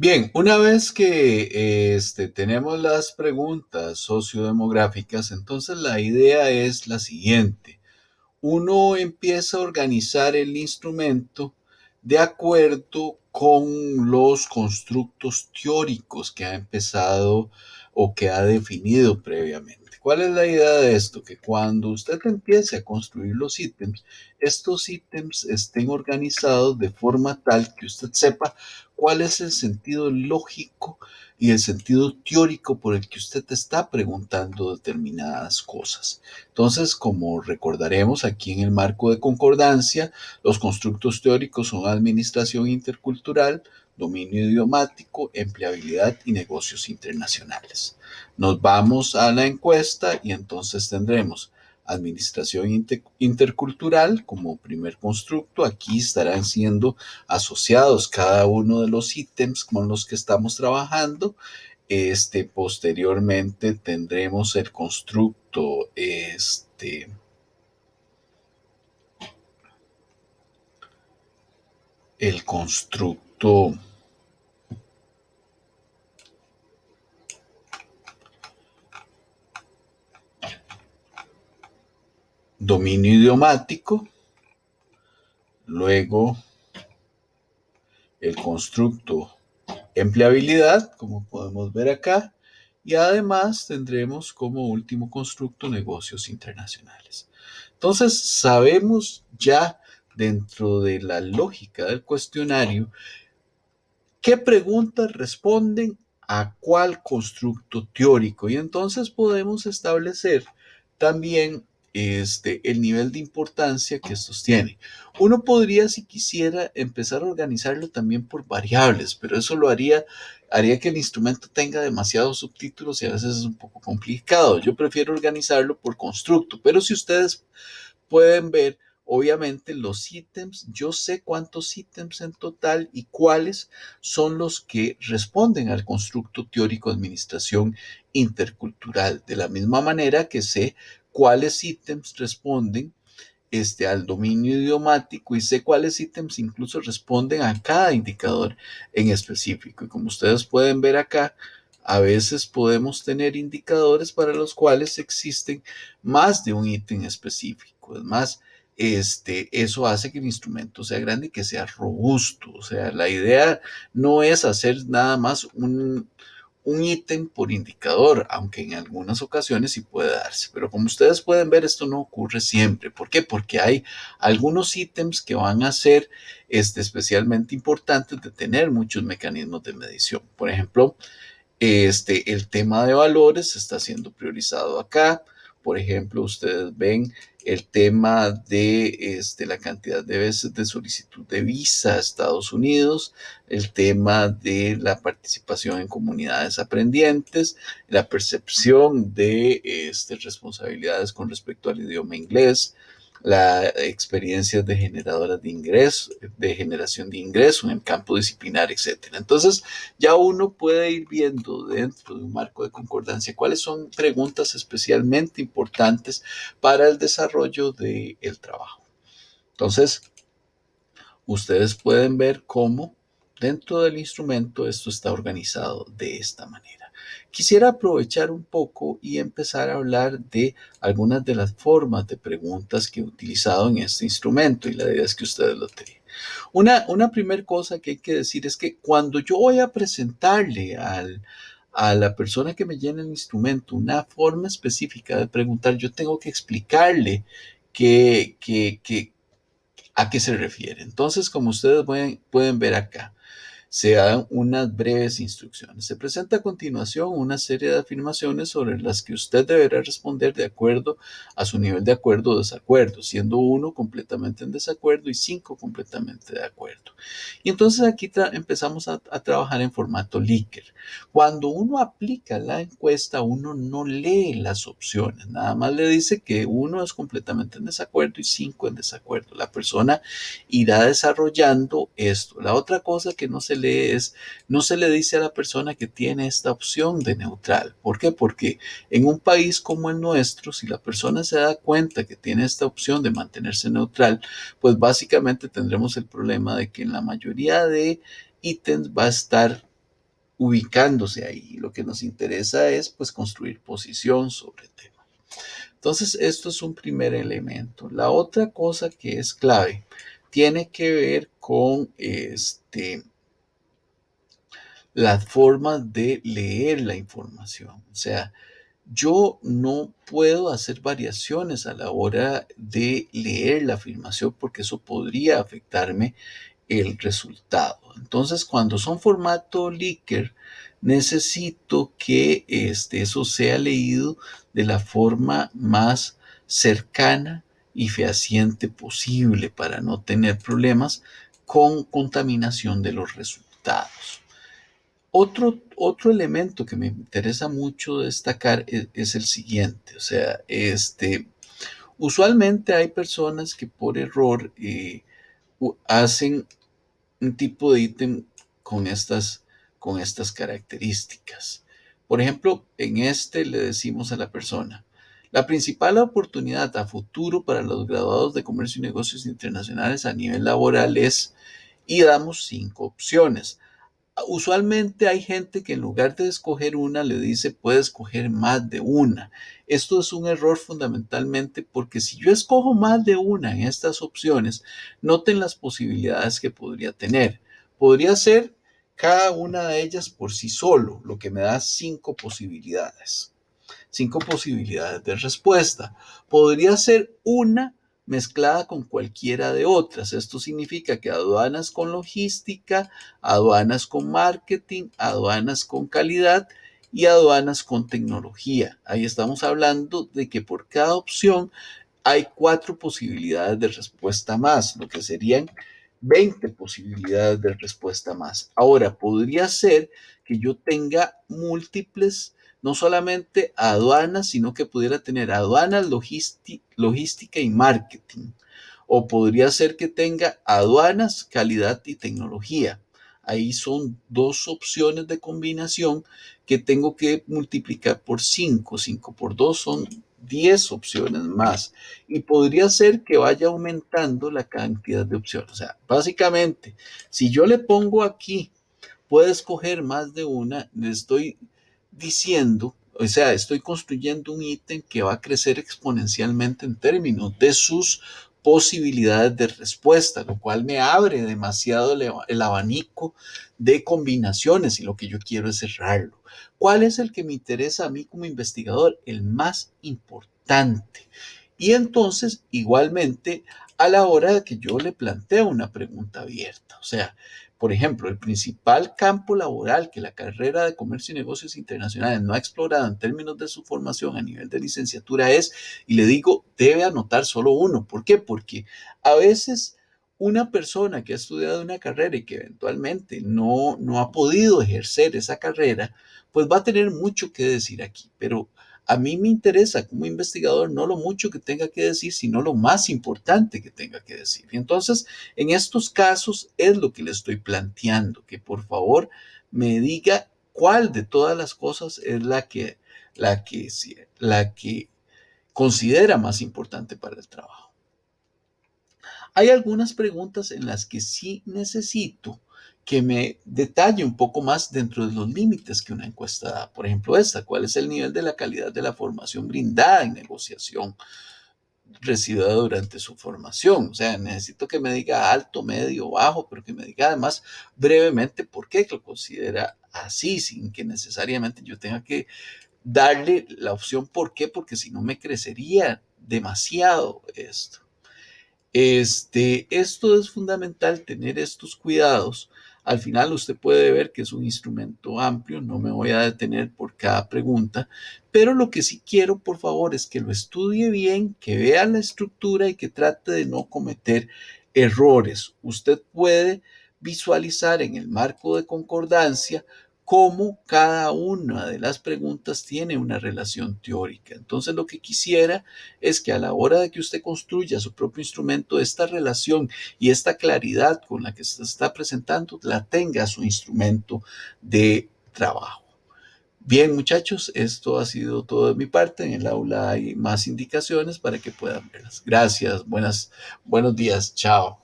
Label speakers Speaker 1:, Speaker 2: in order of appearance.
Speaker 1: Bien, una vez que tenemos las preguntas sociodemográficas, entonces la idea es la siguiente. Uno empieza a organizar el instrumento de acuerdo con los constructos teóricos que ha empezado o que ha definido previamente. ¿Cuál es la idea de esto? Que cuando usted empiece a construir los ítems, estos ítems estén organizados de forma tal que usted sepa cuál es el sentido lógico y el sentido teórico por el que usted está preguntando determinadas cosas. Entonces, como recordaremos aquí en el marco de concordancia, los constructos teóricos son administración intercultural, dominio idiomático, empleabilidad y negocios internacionales. Nos vamos a la encuesta y entonces tendremos administración intercultural como primer constructo. Aquí estarán siendo asociados cada uno de los ítems con los que estamos trabajando. Posteriormente tendremos el constructo, el constructo dominio idiomático, luego el constructo empleabilidad, como podemos ver acá, y además tendremos como último constructo negocios internacionales. Entonces, sabemos ya dentro de la lógica del cuestionario qué preguntas responden a cuál constructo teórico y entonces podemos establecer también el nivel de importancia que estos tienen. Uno podría, si quisiera, empezar a organizarlo también por variables, pero eso haría que el instrumento tenga demasiados subtítulos y a veces es un poco complicado. Yo prefiero organizarlo por constructo, pero si ustedes pueden ver, obviamente, los ítems. Yo sé cuántos ítems en total y cuáles son los que responden al constructo teórico de administración intercultural. De la misma manera que sé cuáles ítems responden al dominio idiomático y sé cuáles ítems incluso responden a cada indicador en específico. Y como ustedes pueden ver acá, a veces podemos tener indicadores para los cuales existen más de un ítem específico. Es más, eso hace que el instrumento sea grande y que sea robusto. O sea, la idea no es hacer nada más un ítem por indicador, aunque en algunas ocasiones sí puede darse. Pero como ustedes pueden ver, esto no ocurre siempre. ¿Por qué? Porque hay algunos ítems que van a ser especialmente importantes de tener muchos mecanismos de medición. Por ejemplo, el tema de valores está siendo priorizado acá. Por ejemplo, ustedes ven el tema de la cantidad de veces de solicitud de visa a Estados Unidos, el tema de la participación en comunidades aprendientes, la percepción de responsabilidades con respecto al idioma inglés, la experiencia de generadoras de ingresos, de generación de ingresos en el campo disciplinar, etcétera. Entonces, ya uno puede ir viendo dentro de un marco de concordancia cuáles son preguntas especialmente importantes para el desarrollo del trabajo. Entonces, ustedes pueden ver cómo dentro del instrumento esto está organizado de esta manera. Quisiera aprovechar un poco y empezar a hablar de algunas de las formas de preguntas que he utilizado en este instrumento y la idea es que ustedes lo tengan. Una primera cosa que hay que decir es que cuando yo voy a presentarle a la persona que me llena el instrumento una forma específica de preguntar, yo tengo que explicarle que a qué se refiere. Entonces, como ustedes pueden ver acá, se dan unas breves instrucciones. Se presenta a continuación una serie de afirmaciones sobre las que usted deberá responder de acuerdo a su nivel de acuerdo o desacuerdo, siendo uno completamente en desacuerdo y cinco completamente de acuerdo. Y entonces aquí empezamos a trabajar en formato Likert. Cuando uno aplica la encuesta, uno no lee las opciones, nada más le dice que uno es completamente en desacuerdo y cinco en desacuerdo. La persona irá desarrollando esto. La otra cosa que no se lee es, no se le dice a la persona que tiene esta opción de neutral. ¿Por qué? Porque en un país como el nuestro, si la persona se da cuenta que tiene esta opción de mantenerse neutral, pues básicamente tendremos el problema de que en la mayoría de ítems va a estar ubicándose ahí. Lo que nos interesa es pues construir posición sobre el tema. Entonces, esto es un primer elemento. La otra cosa que es clave tiene que ver con las formas de leer la información. O sea, yo no puedo hacer variaciones a la hora de leer la afirmación porque eso podría afectarme el resultado. Entonces, cuando son formato Likert, necesito que eso sea leído de la forma más cercana y fehaciente posible para no tener problemas con contaminación de los resultados. Otro elemento que me interesa mucho destacar es el siguiente, o sea, usualmente hay personas que por error hacen un tipo de ítem con estas características. Por ejemplo, en le decimos a la persona, la principal oportunidad a futuro para los graduados de comercio y negocios internacionales a nivel laboral es, y damos 5 opciones. Usualmente hay gente que en lugar de escoger una le dice puede escoger más de una. Esto es un error fundamentalmente porque si yo escojo más de una en estas opciones, noten las posibilidades que podría tener. Podría ser cada una de ellas por sí solo, lo que me da 5 posibilidades. 5 posibilidades de respuesta. Podría ser una mezclada con cualquiera de otras. Esto significa que aduanas con logística, aduanas con marketing, aduanas con calidad y aduanas con tecnología. Ahí estamos hablando de que por cada opción hay 4 posibilidades de respuesta más, lo que serían 20 posibilidades de respuesta más. Ahora, podría ser que yo tenga múltiples, no solamente aduanas, sino que pudiera tener aduanas, logística y marketing. O podría ser que tenga aduanas, calidad y tecnología. Ahí son 2 opciones de combinación que tengo que multiplicar por 5. 5 por 2 son 10 opciones más. Y podría ser que vaya aumentando la cantidad de opciones. O sea, básicamente, si yo le pongo aquí, puede escoger más de una, le estoy diciendo, o sea, estoy construyendo un ítem que va a crecer exponencialmente en términos de sus posibilidades de respuesta, lo cual me abre demasiado el abanico de combinaciones y lo que yo quiero es cerrarlo. ¿Cuál es el que me interesa a mí como investigador? El más importante. Y entonces, igualmente, a la hora de que yo le planteo una pregunta abierta, o sea, por ejemplo, el principal campo laboral que la carrera de Comercio y Negocios Internacionales no ha explorado en términos de su formación a nivel de licenciatura es, y le digo, debe anotar solo uno. ¿Por qué? Porque a veces una persona que ha estudiado una carrera y que eventualmente no ha podido ejercer esa carrera, pues va a tener mucho que decir aquí. Pero a mí me interesa como investigador no lo mucho que tenga que decir, sino lo más importante que tenga que decir. Y entonces, en estos casos es lo que le estoy planteando, que por favor me diga cuál de todas las cosas es la que considera más importante para el trabajo. Hay algunas preguntas en las que sí necesito que me detalle un poco más dentro de los límites que una encuesta da. Por ejemplo, ¿cuál es el nivel de la calidad de la formación brindada en negociación recibida durante su formación? O sea, necesito que me diga alto, medio, bajo, pero que me diga además brevemente por qué lo considera así, sin que necesariamente yo tenga que darle la opción por qué, porque si no me crecería demasiado esto. Esto es fundamental, tener estos cuidados. Al final usted puede ver que es un instrumento amplio, no me voy a detener por cada pregunta, pero lo que sí quiero, por favor, es que lo estudie bien, que vea la estructura y que trate de no cometer errores. Usted puede visualizar en el marco de concordancia cómo cada una de las preguntas tiene una relación teórica. Entonces, lo que quisiera es que a la hora de que usted construya su propio instrumento, esta relación y esta claridad con la que se está presentando la tenga su instrumento de trabajo. Bien, muchachos, esto ha sido todo de mi parte. En el aula hay más indicaciones para que puedan verlas. Gracias, buenos días, chao.